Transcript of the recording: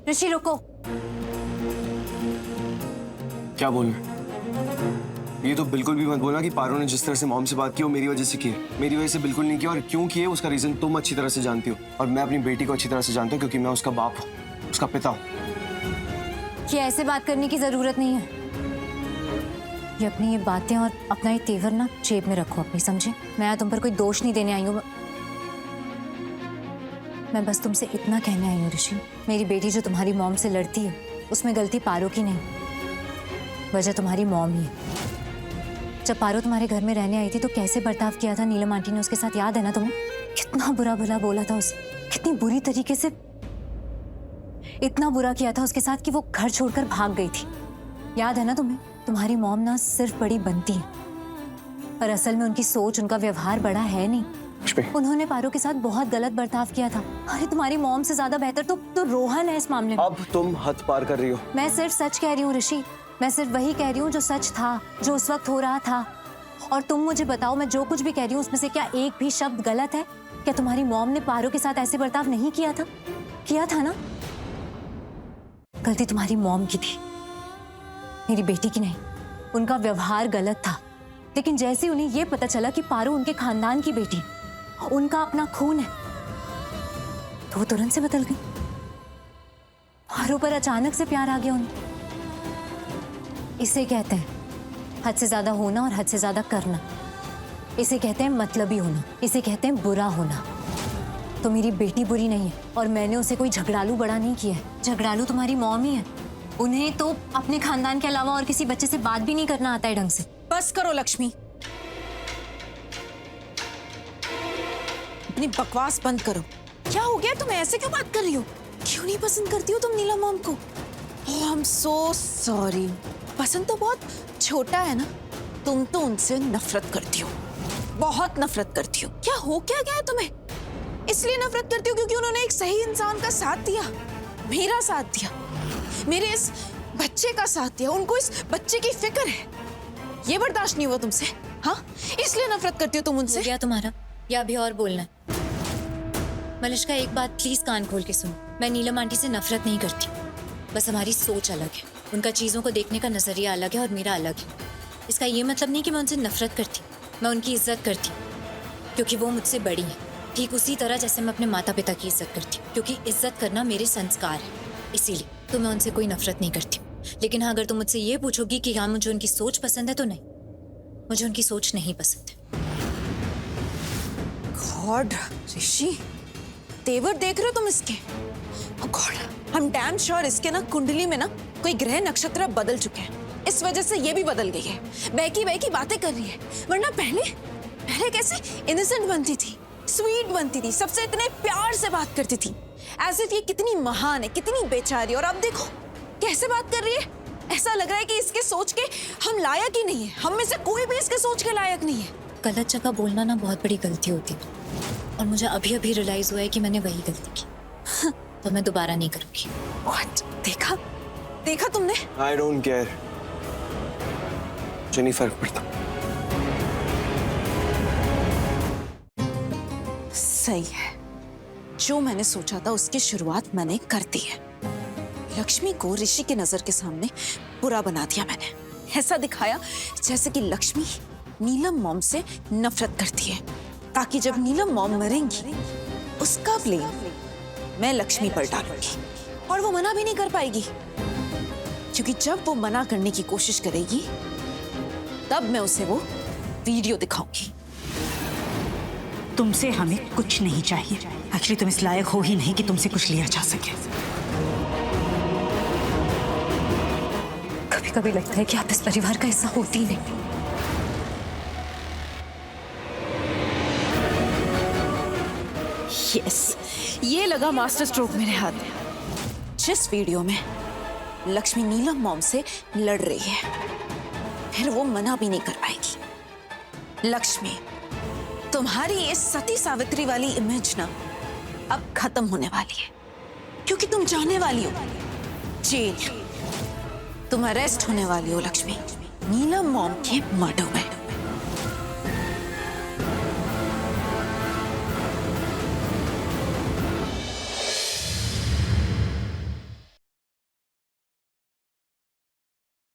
ऋषि रुको। क्या बोलना? ये तो बिल्कुल भी मत बोलना कि पारो ने जिस तरह से मॉम से बात की वो मेरी वजह से की है। मेरी वजह से बिल्कुल नहीं किया, और क्यों किए उसका रीजन तुम अच्छी तरह से जानती हो, और मैं अपनी बेटी को अच्छी तरह से जानता हूँ, क्योंकि मैं उसका बाप हूँ, उसका पिता हूँ। ये ऐसे बात करने की जरूरत नहीं है। ये अपनी ये बातें और अपना ये तेवर ना जेब में रखो अपनी, समझे? मैं तुम पर कोई दोष नहीं देने आई हूँ। मैं बस तुमसे इतना कहने आई हूँ ऋषि, मेरी बेटी जो तुम्हारी मॉम से लड़ती है उसमें गलती पारो की नहीं, वजह तुम्हारी मॉम ही है। जब पारो तुम्हारे घर में रहने आई थी तो कैसे बर्ताव किया था नीलम आंटी ने उसके साथ, याद है ना तुम्हें? कितना बुरा भला बोला था उसे, कितनी बुरी तरीके से, इतना बुरा किया था उसके साथ कि वो घर छोड़कर भाग गई थी। याद है ना तुम्हें? तुम्हारी मॉम ना सिर्फ बड़ी बनती है, पर असल में उनकी सोच, उनका व्यवहार बड़ा है नहीं। उन्होंने पारो के साथ बहुत गलत बर्ताव किया था। अरे तुम्हारी मॉम से ज्यादा बेहतर तो रोहन है इस मामले में। अब तुम हद पार कर रही हो। मैं सिर्फ सच कह रही हूँ ऋषि, मैं सिर्फ वही कह रही हूँ जो सच था, जो उस वक्त हो रहा था। और तुम मुझे बताओ, मैं जो कुछ भी कह रही हूँ उसमें से क्या एक भी शब्द गलत है? क्या तुम्हारी मॉम ने पारो के साथ ऐसे बर्ताव नहीं किया था? किया था ना? गलती तुम्हारी मॉम की थी, मेरी बेटी की नहीं। उनका व्यवहार गलत था, लेकिन जैसे उन्हें यह पता चला कि पारो उनके खानदान की बेटी, उनका अपना खून है, तो वो तुरंत से बदल गई। पारो पर अचानक से प्यार आ गया उन्हें। इसे कहते हैं हद से ज्यादा होना और हद से ज्यादा करना। इसे कहते हैं मतलबी होना, इसे कहते हैं बुरा होना। तो मेरी बेटी बुरी नहीं है, और मैंने उसे कोई झगड़ालू बड़ा नहीं किया है। झगड़ालू तुम्हारी मॉम ही है। उन्हें तो अपने खानदान के अलावा और किसी बच्चे से बात भी नहीं करना आता है ढंग से। बस करो लक्ष्मी, अपनी बकवास बंद करो। क्या हो गया? तुम ऐसे क्यों बात कर रही हो? क्यों नहीं पसंद करती हो तुम नीलम मॉम को? ओह आई एम सो सॉरी। पसंद तो बहुत छोटा है ना। तुम तो उनसे नफरत करती हो, बहुत नफरत करती हो। क्या हो क्या गया है तुम्हें? इसलिए नफरत करती हो क्योंकि उन्होंने एक सही इंसान का साथ दिया, मेरा साथ दिया, मेरे इस बच्चे का साथ दिया। उनको इस बच्चे की फिक्र है, ये बर्दाश्त नहीं हुआ तुमसे? हाँ, इसलिए नफरत करती हो तुम उनसे? क्या तुम्हारा या अभी और बोलना है? मलिष्का, एक बात प्लीज कान खोल के सुनो। मैं नीलम आंटी से नफरत नहीं करती, बस हमारी सोच अलग है। उनका चीजों को देखने का नजरिया अलग है और मेरा अलग है। इसका ये मतलब नहीं कि मैं उनसे नफरत करती, मैं उनकी इज्जत करती, क्योंकि वो मुझसे बड़ी है। ठीक उसी तरह जैसे मैं अपने माता पिता की इज्जत करती हूँ, क्योंकि इज्जत करना मेरे संस्कार है। इसीलिए तो मैं उनसे कोई नफरत नहीं करती। लेकिन हाँ, अगर तुम मुझसे ये पूछोगी कि हाँ मुझे उनकी सोच पसंद है, तो नहीं, मुझे उनकी सोच नहीं पसंद है। गॉड ऋषि, तेवर देख रहे हो तुम इसके? गॉड, हम डैम श्योर इसके ना कुंडली में ना कोई ग्रह नक्षत्र बदल चुके हैं। इस वजह से ये भी बदल गई है, बहकी बहकी बातें कर रही है। वरना पहले कैसे इनोसेंट बनती थी, स्वीट बनती थी, सबसे इतने प्यार से बात करती थी, एज इफ ये कितनी महान है, कितनी बेचारी। और अब देखो कैसे बात कर रही है। ऐसा लग रहा है कि इसके सोच के हम लायक ही नहीं है। हम में से कोई भी इसके सोच के लायक नहीं है। गलत जगह बोलना ना बहुत बड़ी गलती होती है, और मुझे अभी अभी रियलाइज हुआ है कि मैंने वही गलती की। तो मैं दोबारा नहीं करूंगी। What? देखा तुमने? I don't care, मुझे नहीं फर्क पड़ता। सही है, जो मैंने सोचा था उसकी शुरुआत मैंने कर दी है। लक्ष्मी को ऋषि के नजर के सामने बुरा बना दिया मैंने। ऐसा दिखाया जैसे कि लक्ष्मी नीलम मॉम से नफरत करती है, ताकि जब नीलम मॉम मरेंगी उसका ब्लेम मैं लक्ष्मी पर डालूंगी, और वो मना भी नहीं कर पाएगी, क्योंकि जब वो मना करने की कोशिश करेगी तब मैं उसे वो वीडियो दिखाऊंगी। तुमसे हमें कुछ नहीं चाहिए। एक्चुअली तुम इस लायक हो ही नहीं कि तुमसे कुछ लिया जा सके। कभी कभी लगता है कि आप इस परिवार का हिस्सा होती ही नहीं। यस, ये लगा मास्टर स्ट्रोक मेरे हाथ में। जिस वीडियो में लक्ष्मी नीलम मॉम से लड़ रही है, फिर वो मना भी नहीं कर पाएगी। लक्ष्मी, तुम्हारी ये सती सावित्री वाली इमेज ना अब खत्म होने वाली है, क्योंकि तुम जाने वाली हो जेल। तुम अरेस्ट होने वाली हो लक्ष्मी, नीलम मॉम के मर्डर में।